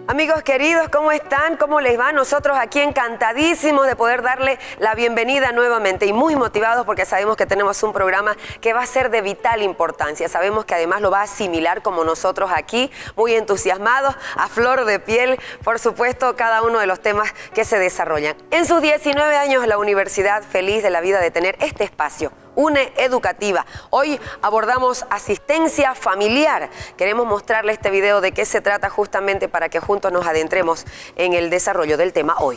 Amigos queridos, ¿cómo están? ¿Cómo les va? Nosotros aquí encantadísimos de poder darle la bienvenida nuevamente y muy motivados porque sabemos que tenemos un programa que va a ser de vital importancia. Sabemos que además lo va a asimilar como nosotros aquí, muy entusiasmados, a flor de piel, por supuesto, cada uno de los temas que se desarrollan. En sus 19 años, la universidad feliz de la vida de tener este espacio, UNE Educativa. Hoy abordamos asistencia familiar. Queremos mostrarle este video de qué se trata justamente para que juntos nos adentremos en el desarrollo del tema hoy.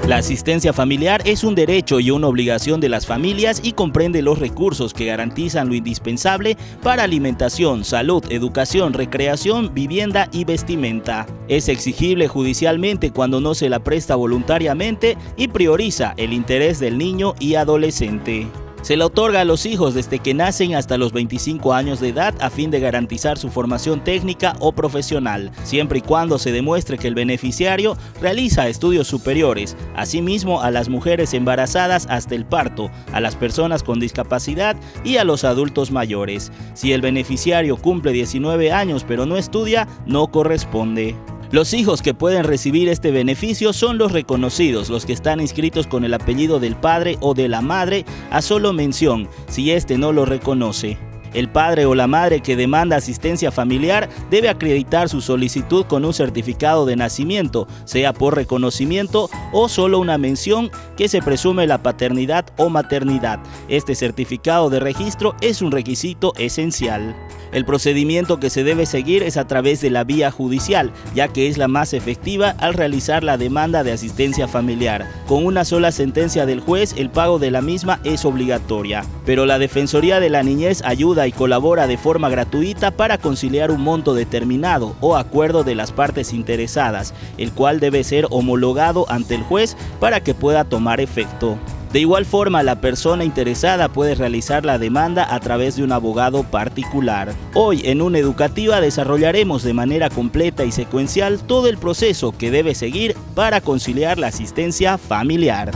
La asistencia familiar es un derecho y una obligación de las familias y comprende los recursos que garantizan lo indispensable para alimentación, salud, educación, recreación, vivienda y vestimenta. Es exigible judicialmente cuando no se la presta voluntariamente y prioriza el interés del niño y adolescente. Se le otorga a los hijos desde que nacen hasta los 25 años de edad a fin de garantizar su formación técnica o profesional, siempre y cuando se demuestre que el beneficiario realiza estudios superiores, asimismo a las mujeres embarazadas hasta el parto, a las personas con discapacidad y a los adultos mayores. Si el beneficiario cumple 19 años pero no estudia, no corresponde. Los hijos que pueden recibir este beneficio son los reconocidos, los que están inscritos con el apellido del padre o de la madre a solo mención, si éste no lo reconoce. El padre o la madre que demanda asistencia familiar debe acreditar su solicitud con un certificado de nacimiento, sea por reconocimiento o solo una mención que se presume la paternidad o maternidad. Este certificado de registro es un requisito esencial. El procedimiento que se debe seguir es a través de la vía judicial, ya que es la más efectiva al realizar la demanda de asistencia familiar. Con una sola sentencia del juez, el pago de la misma es obligatoria. Pero la Defensoría de la Niñez ayuda y colabora de forma gratuita para conciliar un monto determinado o acuerdo de las partes interesadas, el cual debe ser homologado ante el juez para que pueda tomar efecto. De igual forma, la persona interesada puede realizar la demanda a través de un abogado particular. Hoy en UNE Educativa desarrollaremos de manera completa y secuencial todo el proceso que debe seguir para conciliar la asistencia familiar.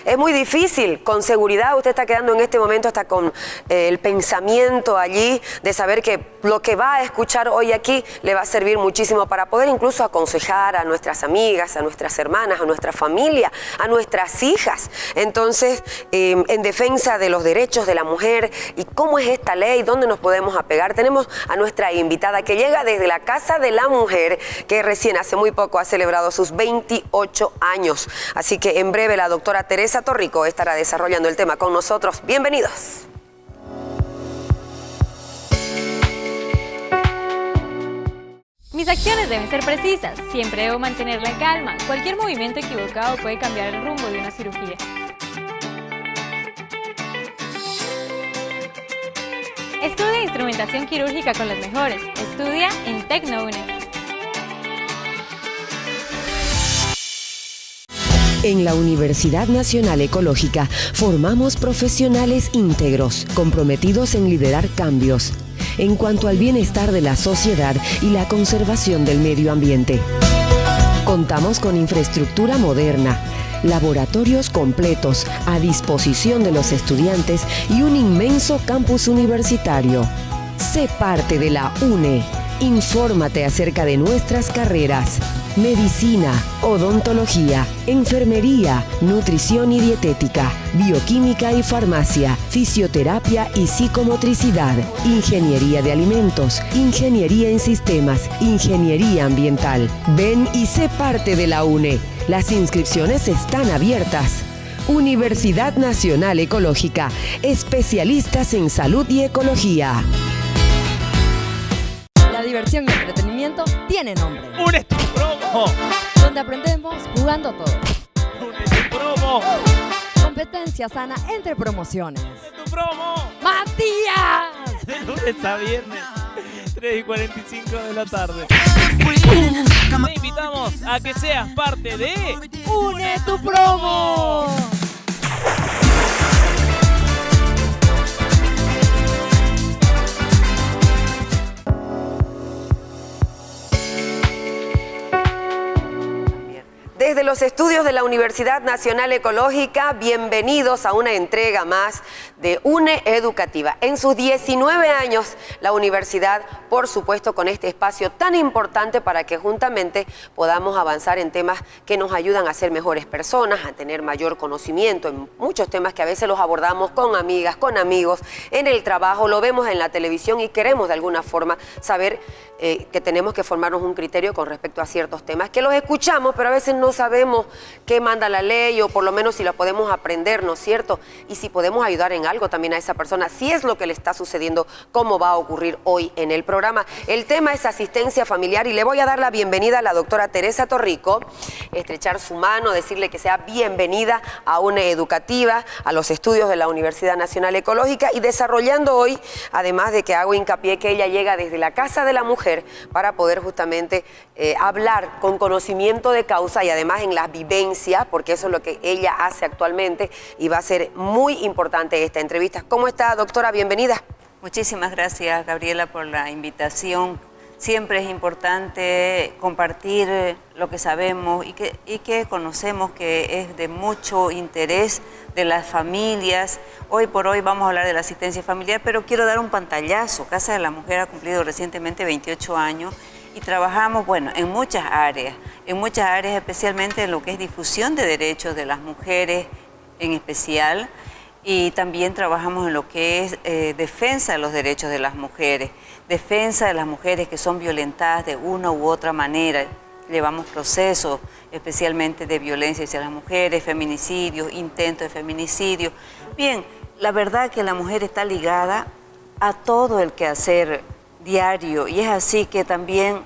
Es muy difícil, con seguridad usted está quedando en este momento hasta con el pensamiento allí de saber que lo que va a escuchar hoy aquí le va a servir muchísimo para poder incluso aconsejar a nuestras amigas, a nuestras hermanas, a nuestra familia, a nuestras hijas. Entonces, en defensa de los derechos de la mujer y cómo es esta ley, dónde nos podemos apegar, tenemos a nuestra invitada que llega desde la Casa de la Mujer, que recién hace muy poco ha celebrado sus 28 años. Así que en breve la doctora Teresa Torrico estará desarrollando el tema con nosotros. Bienvenidos. Mis acciones deben ser precisas. Siempre debo mantener la calma. Cualquier movimiento equivocado puede cambiar el rumbo de una cirugía. Estudia instrumentación quirúrgica con los mejores. Estudia en TecnoUNE. En la Universidad Nacional Ecológica formamos profesionales íntegros, comprometidos en liderar cambios en cuanto al bienestar de la sociedad y la conservación del medio ambiente. Contamos con infraestructura moderna, laboratorios completos a disposición de los estudiantes y un inmenso campus universitario. Sé parte de la UNE. Infórmate acerca de nuestras carreras: medicina, odontología, enfermería, nutrición y dietética, bioquímica y farmacia, fisioterapia y psicomotricidad, ingeniería de alimentos, ingeniería en sistemas, ingeniería ambiental. Ven y sé parte de la UNE. Las inscripciones están abiertas. Universidad Nacional Ecológica, especialistas en salud y ecología. La diversión y el entretenimiento tiene nombre. ¡UNE tu promo! Donde aprendemos jugando todo. ¡UNE tu promo! Competencia sana entre promociones. ¡UNE tu promo! ¡Matías! De lunes a viernes, 3:45 de la tarde. Te invitamos a que seas parte de ¡UNE tu promo! Desde los estudios de la Universidad Nacional Ecológica, bienvenidos a una entrega más de UNE Educativa. En sus 19 años, la universidad, por supuesto, con este espacio tan importante para que juntamente podamos avanzar en temas que nos ayudan a ser mejores personas, a tener mayor conocimiento en muchos temas que a veces los abordamos con amigas, con amigos, en el trabajo, lo vemos en la televisión y queremos de alguna forma saber que tenemos que formarnos un criterio con respecto a ciertos temas, que los escuchamos, pero a veces no sabemos qué manda la ley o por lo menos si la podemos aprender, ¿no es cierto? Y si podemos ayudar en algo también a esa persona, si es lo que le está sucediendo, cómo va a ocurrir hoy en el programa. El tema es asistencia familiar y le voy a dar la bienvenida a la doctora Teresa Torrico, estrechar su mano, decirle que sea bienvenida a UNE Educativa, a los estudios de la Universidad Nacional Ecológica y desarrollando hoy, además de que hago hincapié que ella llega desde la Casa de la Mujer para poder justamente hablar con conocimiento de causa y además en la vivencia, porque eso es lo que ella hace actualmente y va a ser muy importante esta entrevista. ¿Cómo está, doctora? Bienvenida. Muchísimas gracias, Gabriela, por la invitación. Siempre es importante compartir lo que sabemos y que conocemos que es de mucho interés de las familias. Hoy por hoy vamos a hablar de la asistencia familiar, pero quiero dar un pantallazo. Casa de la Mujer ha cumplido recientemente 28 años y trabajamos, bueno, en muchas áreas, especialmente en lo que es difusión de derechos de las mujeres en especial, y también trabajamos en lo que es defensa de los derechos de las mujeres, defensa de las mujeres que son violentadas de una u otra manera. Llevamos procesos especialmente de violencia hacia las mujeres, feminicidios, intentos de feminicidio. Bien, la verdad que la mujer está ligada a todo el quehacer diario y es así que también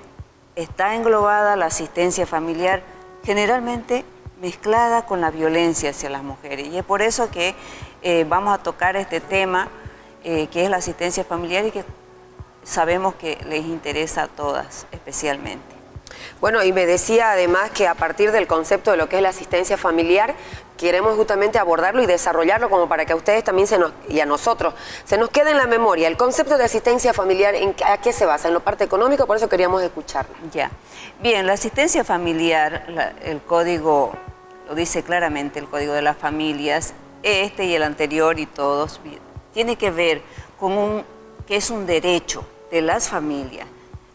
está englobada la asistencia familiar, generalmente mezclada con la violencia hacia las mujeres. Y es por eso que vamos a tocar este tema que es la asistencia familiar y que sabemos que les interesa a todas especialmente. Bueno, y me decía además que a partir del concepto de lo que es la asistencia familiar, queremos justamente abordarlo y desarrollarlo como para que a ustedes también y a nosotros se nos quede en la memoria. El concepto de asistencia familiar, ¿a qué se basa? En lo parte económico, por eso queríamos escucharlo. Ya. Bien, la asistencia familiar, el código lo dice claramente, el Código de las Familias, este y el anterior y todos, tiene que ver con que es un derecho de las familias,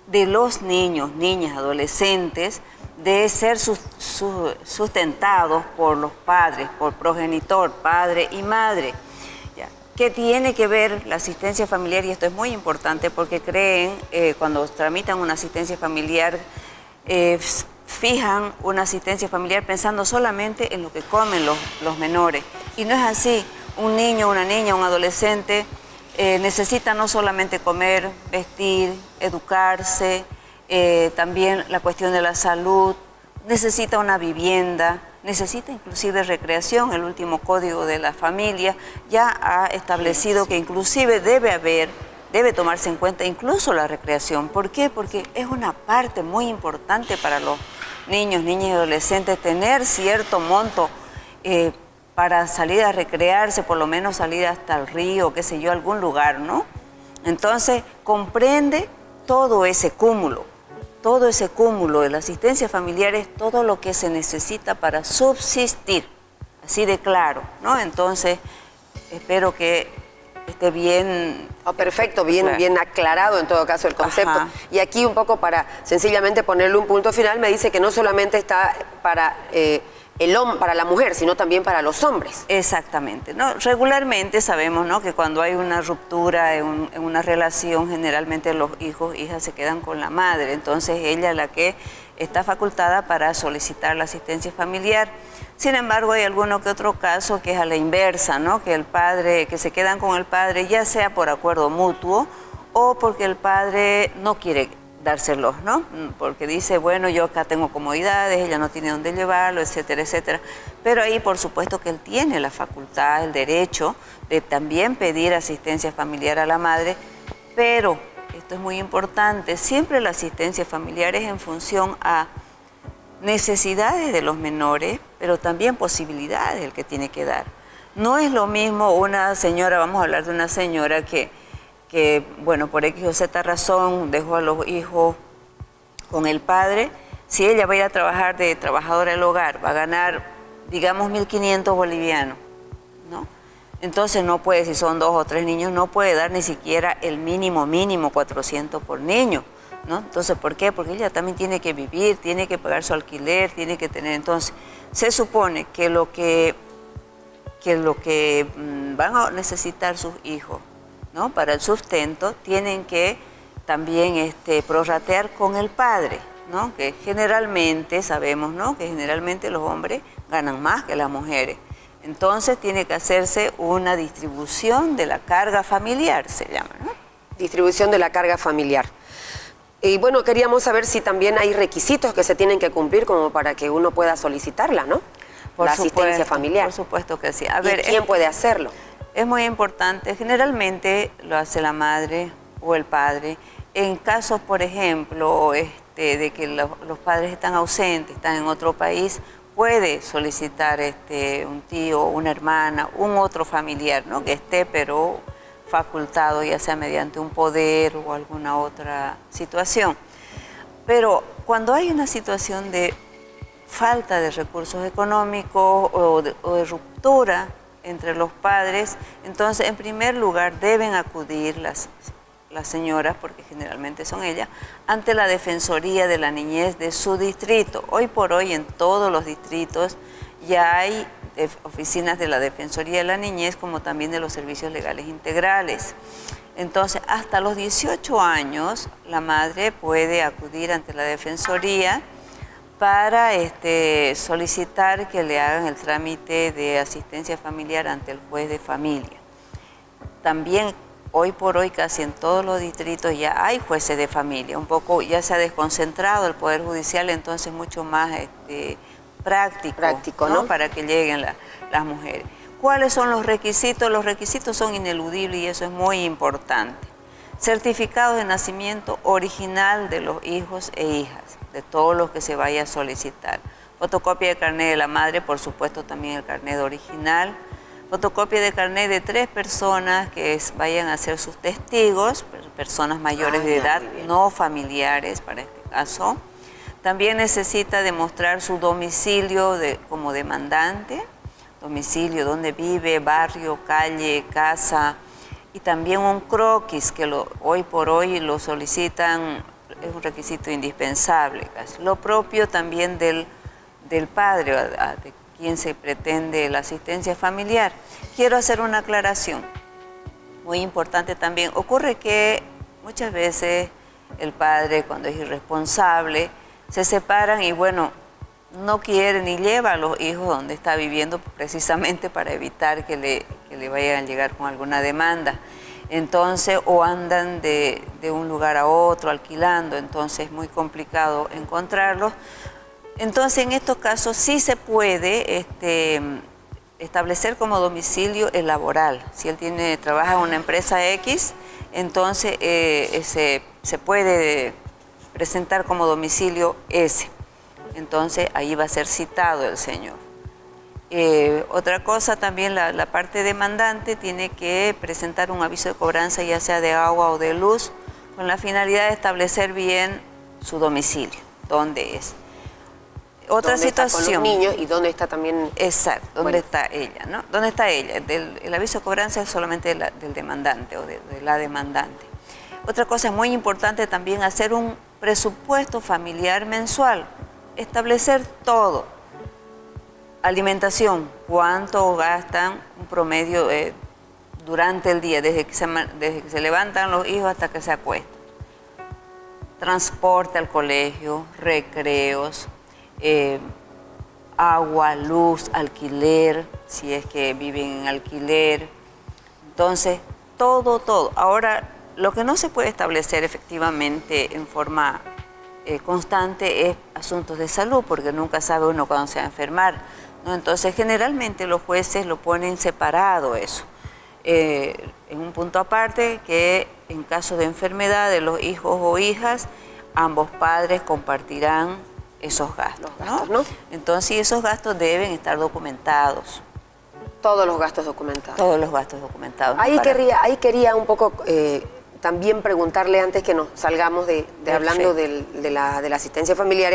de los niños, niñas, adolescentes, de ser sustentados por los padres, por progenitor, padre y madre. Ya. ¿Qué tiene que ver la asistencia familiar? Y esto es muy importante porque creen, cuando tramitan una asistencia familiar, fijan una asistencia familiar pensando solamente en lo que comen los menores. Y no es así. Un niño, una niña, un adolescente necesita no solamente comer, vestir, educarse, también la cuestión de la salud, necesita una vivienda, necesita inclusive recreación. El último Código de la Familia ya ha establecido que inclusive debe tomarse en cuenta incluso la recreación. ¿Por qué? Porque es una parte muy importante para los niños, niñas y adolescentes tener cierto monto para salir a recrearse, por lo menos salir hasta el río, qué sé yo, algún lugar, ¿no? Entonces, comprende todo ese cúmulo de la asistencia familiar es todo lo que se necesita para subsistir, así de claro, ¿no? Entonces, espero que esté bien... Oh, perfecto, bien aclarado en todo caso el concepto. Ajá. Y aquí un poco para sencillamente ponerle un punto final, me dice que no solamente está para la mujer, sino también para los hombres. Exactamente, ¿no? Regularmente sabemos, ¿no?, que cuando hay una ruptura en una relación, generalmente los hijos, hijas se quedan con la madre, entonces ella es la que está facultada para solicitar la asistencia familiar. Sin embargo, hay alguno que otro caso que es a la inversa, ¿no?, que se quedan con el padre, ya sea por acuerdo mutuo o porque el padre no quiere dárselos, ¿no? Porque dice, bueno, yo acá tengo comodidades, ella no tiene dónde llevarlo, etcétera, etcétera. Pero ahí, por supuesto, que él tiene la facultad, el derecho de también pedir asistencia familiar a la madre, pero, esto es muy importante, siempre la asistencia familiar es en función a necesidades de los menores, pero también posibilidades el que tiene que dar. No es lo mismo una señora, vamos a hablar de una señora que bueno, por X o Z razón dejó a los hijos con el padre, Si ella va a ir a trabajar de trabajadora del hogar, va a ganar, digamos, 1.500 bolivianos, ¿no? Entonces no puede, si son 2 o 3 niños, no puede dar ni siquiera el mínimo 400 por niño, ¿no? Entonces, ¿por qué? Porque ella también tiene que vivir, tiene que pagar su alquiler, tiene que tener... Entonces, se supone que lo que van a necesitar sus hijos, ¿no? Para el sustento, tienen que también prorratear con el padre, ¿no? Que generalmente, sabemos, ¿no? Que generalmente los hombres ganan más que las mujeres. Entonces tiene que hacerse una distribución de la carga familiar, se llama, ¿no? Distribución de la carga familiar. Y bueno, queríamos saber si también hay requisitos que se tienen que cumplir como para que uno pueda solicitarla, ¿no? Por la supuesto, asistencia familiar. Por supuesto que sí. A ver, ¿quién puede hacerlo? Es muy importante. Generalmente lo hace la madre o el padre. En casos, por ejemplo, de que los padres están ausentes, están en otro país, puede solicitar un tío, una hermana, un otro familiar, ¿no? Que esté, pero facultado, ya sea mediante un poder o alguna otra situación. Pero cuando hay una situación de falta de recursos económicos o de ruptura entre los padres, entonces en primer lugar deben acudir las señoras, porque generalmente son ellas, ante la Defensoría de la Niñez de su distrito. Hoy por hoy en todos los distritos ya hay oficinas de la Defensoría de la Niñez, como también de los servicios legales integrales. Entonces, hasta los 18 años, la madre puede acudir ante la Defensoría para solicitar que le hagan el trámite de asistencia familiar ante el juez de familia. También hoy por hoy casi en todos los distritos ya hay jueces de familia, un poco ya se ha desconcentrado el Poder Judicial, entonces mucho más práctico, ¿no? Para que lleguen las mujeres. ¿Cuáles son los requisitos? Los requisitos son ineludibles y eso es muy importante. Certificado de nacimiento original de los hijos e hijas, de todos los que se vaya a solicitar. Fotocopia de carnet de la madre, por supuesto también el carnet original. Fotocopia de carnet de 3 personas que vayan a ser sus testigos, personas mayores de edad, no familiares para este caso. También necesita demostrar su domicilio como demandante, domicilio donde vive, barrio, calle, casa, y también un croquis que hoy por hoy lo solicitan, es un requisito indispensable casi. Lo propio también del padre, de quien se pretende la asistencia familiar. Quiero hacer una aclaración, muy importante también. Ocurre que muchas veces el padre, cuando es irresponsable, se separan y bueno, no quiere ni lleva a los hijos donde está viviendo precisamente para evitar que le vayan a llegar con alguna demanda. Entonces, o andan de un lugar a otro alquilando, entonces es muy complicado encontrarlos. Entonces, en estos casos sí se puede establecer como domicilio el laboral. Si él trabaja en una empresa X, entonces se puede presentar como domicilio ese. Entonces, ahí va a ser citado el señor. Otra cosa también, la parte demandante tiene que presentar un aviso de cobranza, ya sea de agua o de luz, con la finalidad de establecer bien su domicilio, dónde es. Otra situación. Está con los niños y dónde está también. Exacto, dónde está ella, ¿no? ¿Dónde está ella? El aviso de cobranza es solamente del demandante o de la demandante. Otra cosa muy importante también, hacer un presupuesto familiar mensual, establecer todo. Alimentación, cuánto gastan un promedio durante el día, desde que se levantan los hijos hasta que se acuestan. Transporte al colegio, recreos, agua, luz, alquiler, si es que viven en alquiler. Entonces, todo. Ahora, lo que no se puede establecer efectivamente en forma constante es asuntos de salud, porque nunca sabe uno cuándo se va a enfermar, ¿no? Entonces, generalmente los jueces lo ponen separado eso. En un punto aparte, que en caso de enfermedad de los hijos o hijas, ambos padres compartirán esos gastos, ¿no? Entonces, esos gastos deben estar documentados. Todos los gastos documentados. Todos los gastos documentados. Ahí quería un poco también preguntarle antes que nos salgamos de hablando de la asistencia familiar,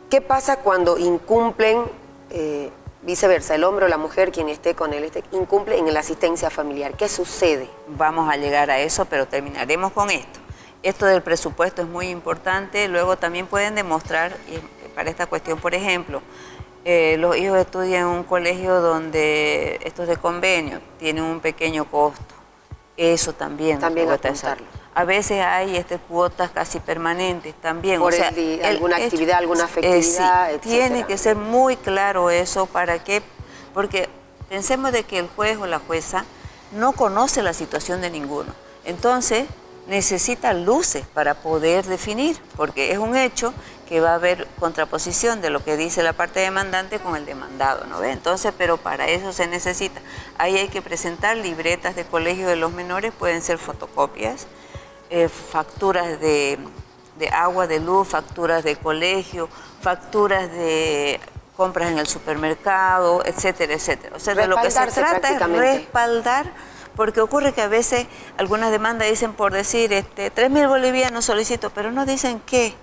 ¿qué pasa cuando incumplen, viceversa, el hombre o la mujer, quien esté con él, incumple en la asistencia familiar? ¿Qué sucede? Vamos a llegar a eso, pero terminaremos con esto. Esto del presupuesto es muy importante. Luego también pueden demostrar, para esta cuestión, por ejemplo, los hijos estudian en un colegio donde estos de convenio tienen un pequeño costo. Eso también apuntarlo. A veces hay cuotas casi permanentes también. Por alguna actividad, alguna festividad, sí, etcétera. Tiene que ser muy claro eso para que, porque pensemos de que el juez o la jueza no conoce la situación de ninguno. Entonces necesita luces para poder definir, porque es un hecho que va a haber contraposición de lo que dice la parte demandante con el demandado, ¿no ve? Entonces, pero para eso se necesita. Ahí hay que presentar libretas de colegio de los menores, pueden ser fotocopias, facturas de agua, de luz, facturas de colegio, facturas de compras en el supermercado, etcétera, etcétera. O sea, de lo que se trata es respaldar, porque ocurre que a veces algunas demandas dicen, por decir, 3.000 bolivianos solicito, pero no dicen qué,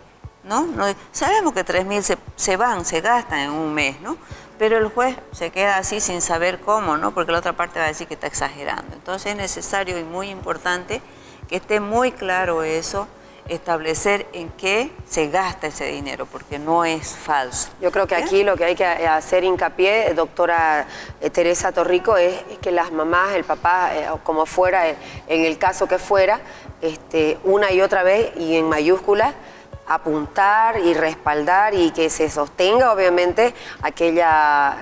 ¿no? Sabemos que 3.000 se gastan en un mes, ¿no? Pero el juez se queda así sin saber cómo, ¿no? Porque la otra parte va a decir que está exagerando. Entonces es necesario y muy importante que esté muy claro eso, establecer en qué se gasta ese dinero, porque no es falso. Yo creo que aquí lo que hay que hacer hincapié, doctora Teresa Torrico, es que las mamás, el papá, como fuera, en el caso que fuera, una y otra vez y en mayúsculas, apuntar y respaldar y que se sostenga obviamente aquella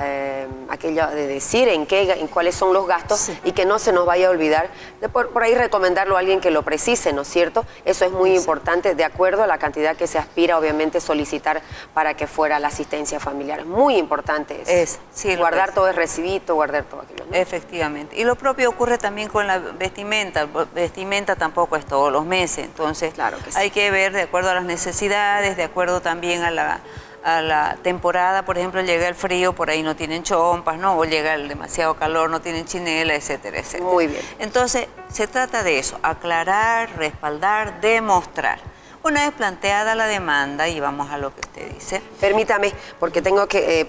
de decir en cuáles son los gastos, sí, y que no se nos vaya a olvidar de por ahí recomendarlo a alguien que lo precise, ¿no es cierto? Eso es muy importante, de acuerdo a la cantidad que se aspira, obviamente solicitar para que fuera la asistencia familiar. Es muy importante eso. Sí, guardar todo el recibito, guardar todo aquello, ¿no? Efectivamente. Y lo propio ocurre también con la vestimenta. Vestimenta tampoco es todos los meses, entonces claro que sí, hay que ver de acuerdo a las necesidades, de acuerdo también a la temporada. Por ejemplo, llega el frío, por ahí no tienen chompas, ¿no? O llega el demasiado calor, no tienen chinela, etcétera, etcétera. Muy bien. Entonces, se trata de eso, aclarar, respaldar, demostrar. Una vez planteada la demanda, y vamos a lo que usted dice. Permítame, porque tengo que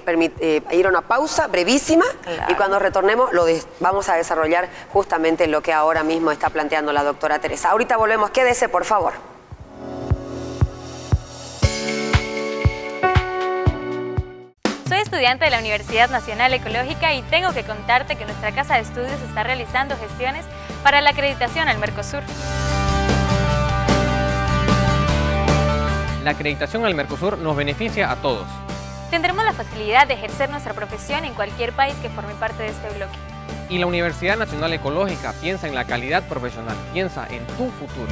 ir a una pausa brevísima, claro, y cuando retornemos vamos a desarrollar justamente lo que ahora mismo está planteando la doctora Teresa. Ahorita volvemos, quédese por favor. Soy estudiante de la Universidad Nacional Ecológica y tengo que contarte que nuestra casa de estudios está realizando gestiones para la acreditación al Mercosur. La acreditación al Mercosur nos beneficia a todos. Tendremos la facilidad de ejercer nuestra profesión en cualquier país que forme parte de este bloque. Y la Universidad Nacional Ecológica piensa en la calidad profesional, piensa en tu futuro.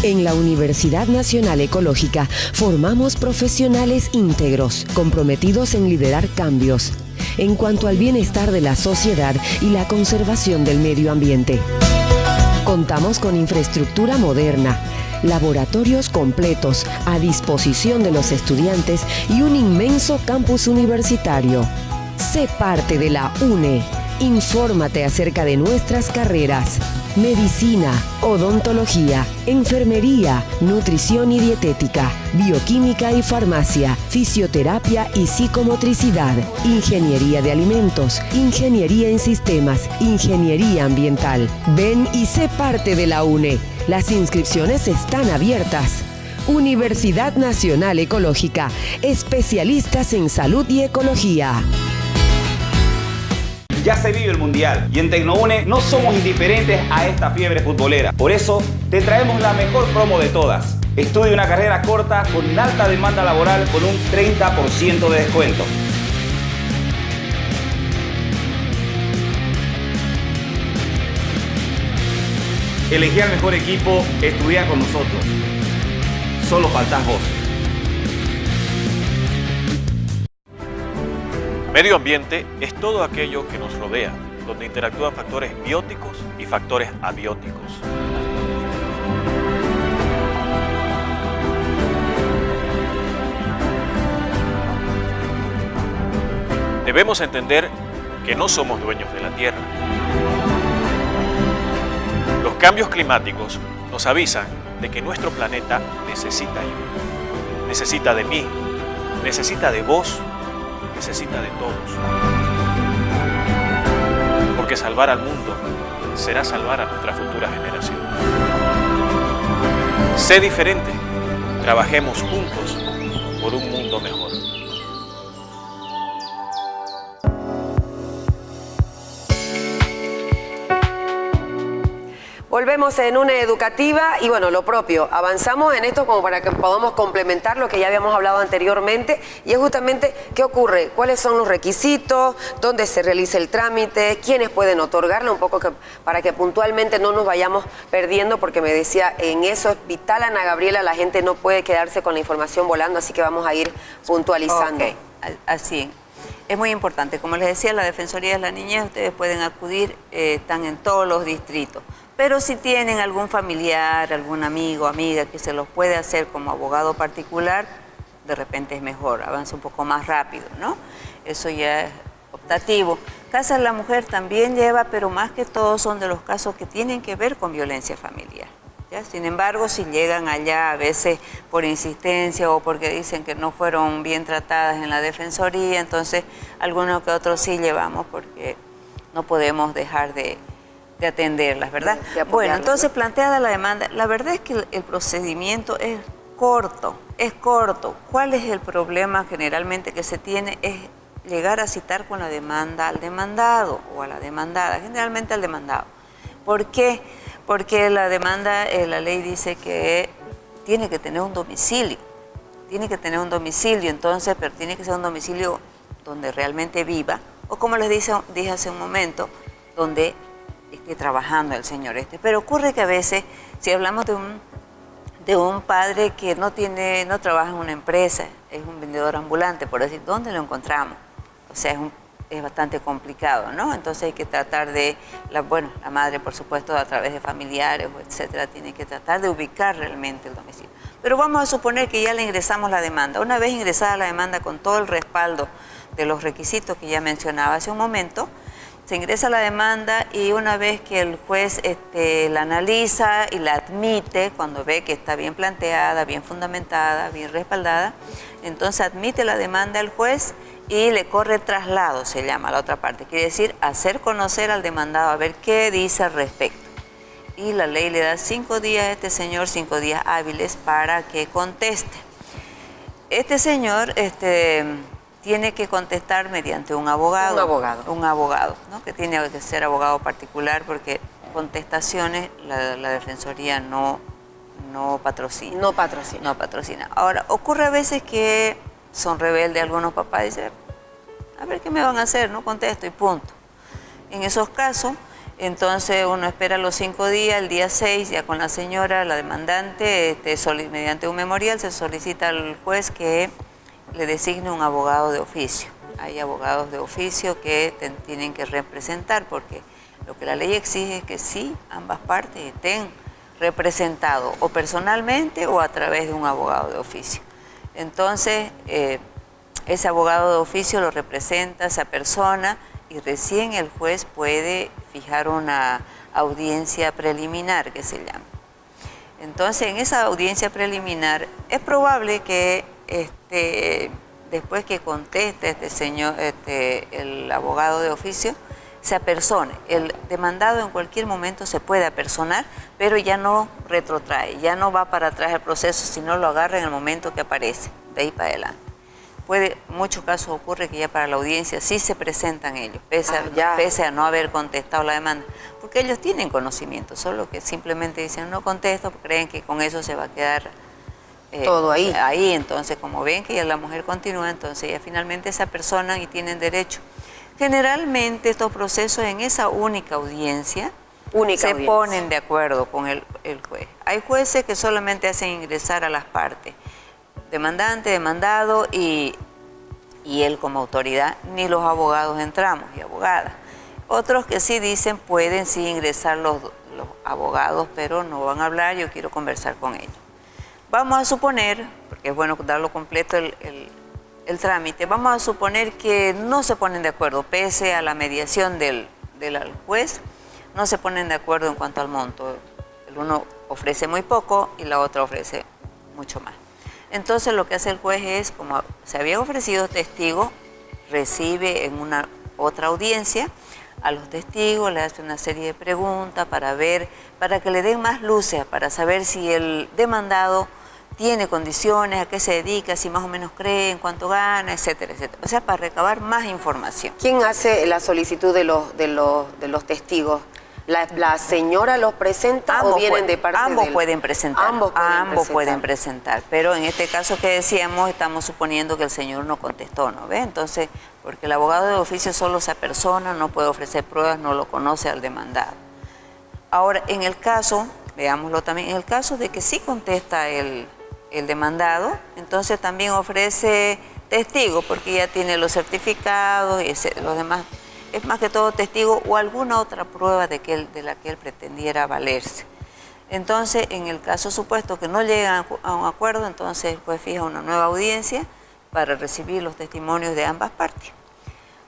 En la Universidad Nacional Ecológica formamos profesionales íntegros, comprometidos en liderar cambios en cuanto al bienestar de la sociedad y la conservación del medio ambiente. Contamos con infraestructura moderna, laboratorios completos a disposición de los estudiantes y un inmenso campus universitario. Sé parte de la UNE. Infórmate acerca de nuestras carreras: medicina, odontología, enfermería, nutrición y dietética, bioquímica y farmacia, fisioterapia y psicomotricidad, ingeniería de alimentos, ingeniería en sistemas, ingeniería ambiental. Ven y sé parte de la UNE. Las inscripciones están abiertas. Universidad Nacional Ecológica, especialistas en salud y ecología. Ya se vive el Mundial y en TecnoUne no somos indiferentes a esta fiebre futbolera. Por eso te traemos la mejor promo de todas. Estudia una carrera corta con alta demanda laboral con un 30% de descuento. Elegí al mejor equipo, estudia con nosotros. Solo faltas vos. Medio ambiente es todo aquello que nos rodea, donde interactúan factores bióticos y factores abióticos. Debemos entender que no somos dueños de la Tierra. Los cambios climáticos nos avisan de que nuestro planeta necesita ayuda. Necesita de mí, necesita de vos, necesita de todos. Porque salvar al mundo será salvar a nuestra futura generación. Sé diferente, trabajemos juntos por un mundo mejor. Volvemos en una educativa y bueno, lo propio, avanzamos en esto como para que podamos complementar lo que ya habíamos hablado anteriormente y es justamente qué ocurre, cuáles son los requisitos, dónde se realiza el trámite, quiénes pueden otorgarlo, un poco para que puntualmente no nos vayamos perdiendo porque me decía, en eso es vital Ana Gabriela, la gente no puede quedarse con la información volando, así que vamos a ir puntualizando. Okay. Así es muy importante, como les decía, la Defensoría de la Niñez, ustedes pueden acudir, están en todos los distritos. Pero si tienen algún familiar, algún amigo, amiga que se los puede hacer como abogado particular, de repente es mejor, avanza un poco más rápido, ¿no? Eso ya es optativo. Casa de la Mujer también lleva, pero más que todo son de los casos que tienen que ver con violencia familiar, ¿ya? Sin embargo, si llegan allá a veces por insistencia o porque dicen que no fueron bien tratadas en la Defensoría, entonces algunos que otros sí llevamos porque no podemos dejar de atenderlas, ¿verdad? Bueno, entonces planteada la demanda, la verdad es que el procedimiento es corto, ¿Cuál es el problema generalmente que se tiene? Es llegar a citar con la demanda al demandado o a la demandada, generalmente al demandado. ¿Por qué? Porque la demanda, la ley dice que tiene que tener un domicilio, entonces, pero tiene que ser un domicilio donde realmente viva, o como les dije hace un momento, donde esté trabajando el señor este. Pero ocurre que a veces, si hablamos de un padre que no trabaja en una empresa, es un vendedor ambulante, por decir, ¿dónde lo encontramos? O sea, es bastante complicado, ¿no? Entonces hay que tratar de, la madre, por supuesto, a través de familiares, etcétera, tiene que tratar de ubicar realmente el domicilio. Pero vamos a suponer que ya le ingresamos la demanda. Una vez ingresada la demanda con todo el respaldo de los requisitos que ya mencionaba hace un momento, se ingresa la demanda y una vez que el juez la analiza y la admite, cuando ve que está bien planteada, bien fundamentada, bien respaldada, entonces admite la demanda al juez y le corre traslado, se llama la otra parte. Quiere decir, hacer conocer al demandado, a ver qué dice al respecto. Y la ley le da 5 días a este señor, 5 días hábiles para que conteste. Este señor tiene que contestar mediante un abogado. Un abogado, ¿no? Que tiene que ser abogado particular porque contestaciones la Defensoría no patrocina. No patrocina. Ahora, ocurre a veces que son rebeldes algunos papás y dicen, a ver qué me van a hacer, no contesto y punto. En esos casos, entonces uno espera los 5 días, el día 6, ya con la señora, la demandante, mediante un memorial se solicita al juez que le designe un abogado de oficio. Hay abogados de oficio que tienen que representar, porque lo que la ley exige es que sí, ambas partes estén representados, o personalmente o a través de un abogado de oficio. Entonces, ese abogado de oficio lo representa esa persona y recién el juez puede fijar una audiencia preliminar, que se llama. Entonces, en esa audiencia preliminar, es probable que después que conteste el abogado de oficio, se apersone. El demandado en cualquier momento se puede apersonar, pero ya no retrotrae, ya no va para atrás el proceso, sino lo agarra en el momento que aparece, de ahí para adelante. En muchos casos ocurre que ya para la audiencia sí se presentan ellos, pese a no haber contestado la demanda, porque ellos tienen conocimiento, solo que simplemente dicen no contesto, creen que con eso se va a quedar todo ahí. Entonces, como ven que ya la mujer continúa, entonces ya finalmente se apersonan y tienen derecho. Generalmente estos procesos en esa única audiencia se ponen de acuerdo con el juez. Hay jueces que solamente hacen ingresar a las partes, demandante, demandado y él como autoridad, ni los abogados entramos y abogadas. Otros que sí dicen pueden sí ingresar los abogados, pero no van a hablar, yo quiero conversar con ellos. Vamos a suponer, porque es bueno darlo completo el trámite, vamos a suponer que no se ponen de acuerdo, pese a la mediación del juez, no se ponen de acuerdo en cuanto al monto. El uno ofrece muy poco y la otra ofrece mucho más. Entonces lo que hace el juez es, como se había ofrecido testigo, recibe en una otra audiencia a los testigos, le hace una serie de preguntas para ver, para que le den más luces, para saber si el demandado tiene condiciones, a qué se dedica, si más o menos cree, en cuánto gana, etcétera, etcétera. O sea, para recabar más información. ¿Quién hace la solicitud de los testigos? ¿La señora los presenta o vienen de parte de él? Ambos pueden presentar. Ambos pueden presentar. Pero en este caso que decíamos, estamos suponiendo que el señor no contestó, ¿no ve? Entonces, porque el abogado de oficio solo se apersona, no puede ofrecer pruebas, no lo conoce al demandado. Ahora, en el caso, veámoslo también, en el caso de que sí contesta el demandado, entonces también ofrece testigo, porque ya tiene los certificados y los demás. Es más que todo testigo o alguna otra prueba de la que él pretendiera valerse. Entonces, en el caso supuesto que no llegan a un acuerdo, entonces pues fija una nueva audiencia para recibir los testimonios de ambas partes.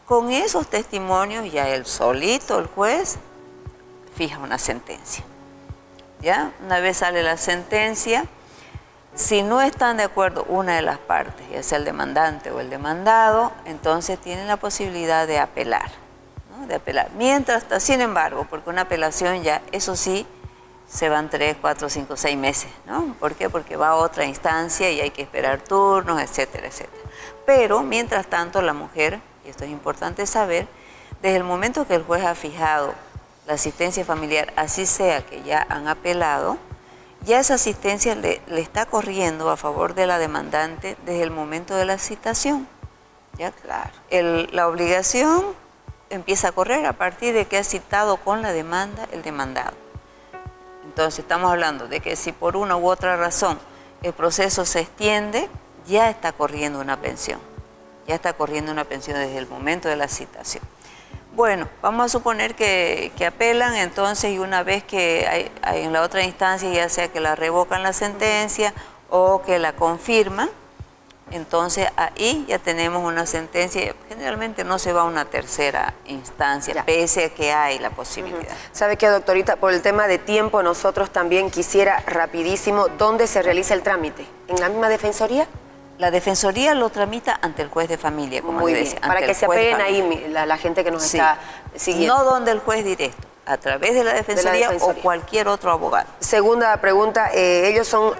Con esos testimonios ya él solito, el juez, fija una sentencia. ¿Ya? Una vez sale la sentencia, si no están de acuerdo una de las partes, ya sea el demandante o el demandado, entonces tienen la posibilidad de apelar. De apelar. Mientras, sin embargo, porque una apelación ya, eso sí, se van 3, 4, 5, 6 meses, ¿no? ¿Por qué? Porque va a otra instancia y hay que esperar turnos, etcétera, etcétera. Pero, mientras tanto, la mujer, y esto es importante saber, desde el momento que el juez ha fijado la asistencia familiar, así sea que ya han apelado, ya esa asistencia le está corriendo a favor de la demandante desde el momento de la citación. ¿Ya? Claro. La obligación empieza a correr a partir de que ha citado con la demanda el demandado. Entonces estamos hablando de que si por una u otra razón el proceso se extiende, ya está corriendo una pensión. Ya está corriendo una pensión desde el momento de la citación. Bueno, vamos a suponer que apelan entonces y una vez que hay en la otra instancia, ya sea que la revocan la sentencia o que la confirman, entonces ahí ya tenemos una sentencia, generalmente no se va a una tercera instancia, pese a que hay la posibilidad. ¿Sabe qué, doctorita? Por el tema de tiempo, nosotros también quisiera rapidísimo, ¿dónde se realiza el trámite? ¿En la misma defensoría? La defensoría lo tramita ante el juez de familia, como muy decía. Para que se apeguen ahí la gente que nos está siguiendo. No donde el juez directo, a través de la defensoría o cualquier otro abogado. Segunda pregunta, ellos son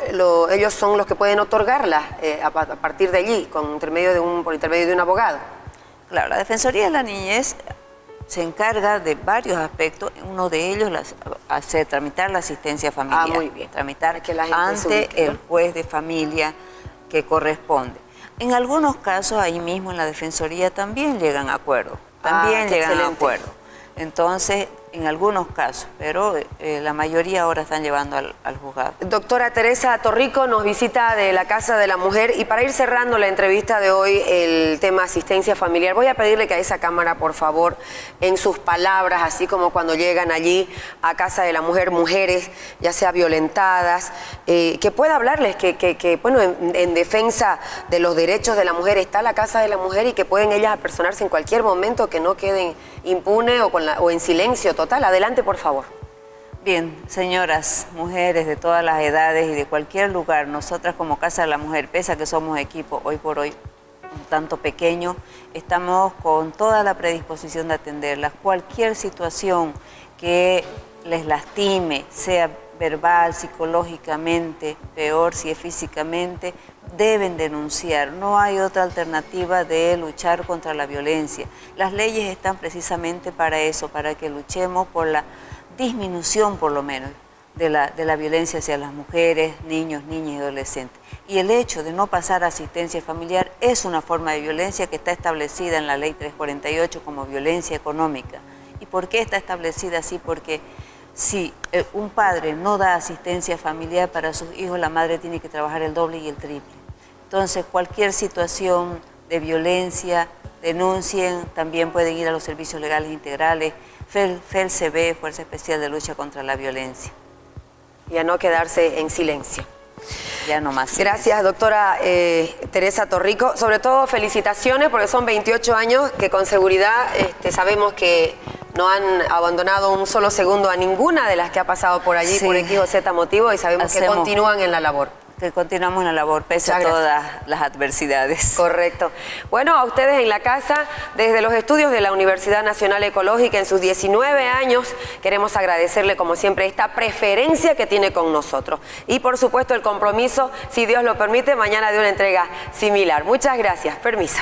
los que pueden otorgarla a partir de allí, por intermedio de un abogado. Claro, la Defensoría de la Niñez se encarga de varios aspectos, uno de ellos tramitar la asistencia familiar. Muy bien. Tramitar ante el juez de familia que corresponde. En algunos casos, ahí mismo en la Defensoría también llegan a acuerdo. Entonces, en algunos casos, pero la mayoría ahora están llevando al juzgado. Doctora Teresa Torrico nos visita de la Casa de la Mujer y para ir cerrando la entrevista de hoy, el tema asistencia familiar, voy a pedirle que a esa cámara, por favor, en sus palabras, así como cuando llegan allí a Casa de la Mujer, mujeres, ya sea violentadas, que pueda hablarles que bueno, en defensa de los derechos de la mujer está la Casa de la Mujer y que pueden ellas apersonarse en cualquier momento, que no queden impunes o en silencio total. Adelante, por favor. Bien, señoras, mujeres de todas las edades y de cualquier lugar, nosotras como Casa de la Mujer, pese a que somos equipo hoy por hoy un tanto pequeño, estamos con toda la predisposición de atenderlas. Cualquier situación que les lastime, sea verbal, psicológicamente, peor si es físicamente, deben denunciar. No hay otra alternativa de luchar contra la violencia. Las leyes están precisamente para eso, para que luchemos por la disminución, por lo menos, de la violencia hacia las mujeres, niños, niñas y adolescentes. Y el hecho de no pasar asistencia familiar es una forma de violencia que está establecida en la Ley 348 como violencia económica. ¿Y por qué está establecida así? Porque si un padre no da asistencia familiar para sus hijos, la madre tiene que trabajar el doble y el triple. Entonces, cualquier situación de violencia, denuncien, también pueden ir a los servicios legales integrales, FELCB, Fuerza Especial de Lucha contra la Violencia. Y a no quedarse en silencio. ya no más. Gracias, doctora Teresa Torrico. Sobre todo, felicitaciones, porque son 28 años que con seguridad sabemos que no han abandonado un solo segundo a ninguna de las que ha pasado por allí, por X o Z motivo, y sabemos que continúan en la labor. Que continuamos en la labor, pese a todas las adversidades. Correcto. Bueno, a ustedes en la casa, desde los estudios de la Universidad Nacional Ecológica, en sus 19 años, queremos agradecerle, como siempre, esta preferencia que tiene con nosotros. Y, por supuesto, el compromiso, si Dios lo permite, mañana de una entrega similar. Muchas gracias. Permiso.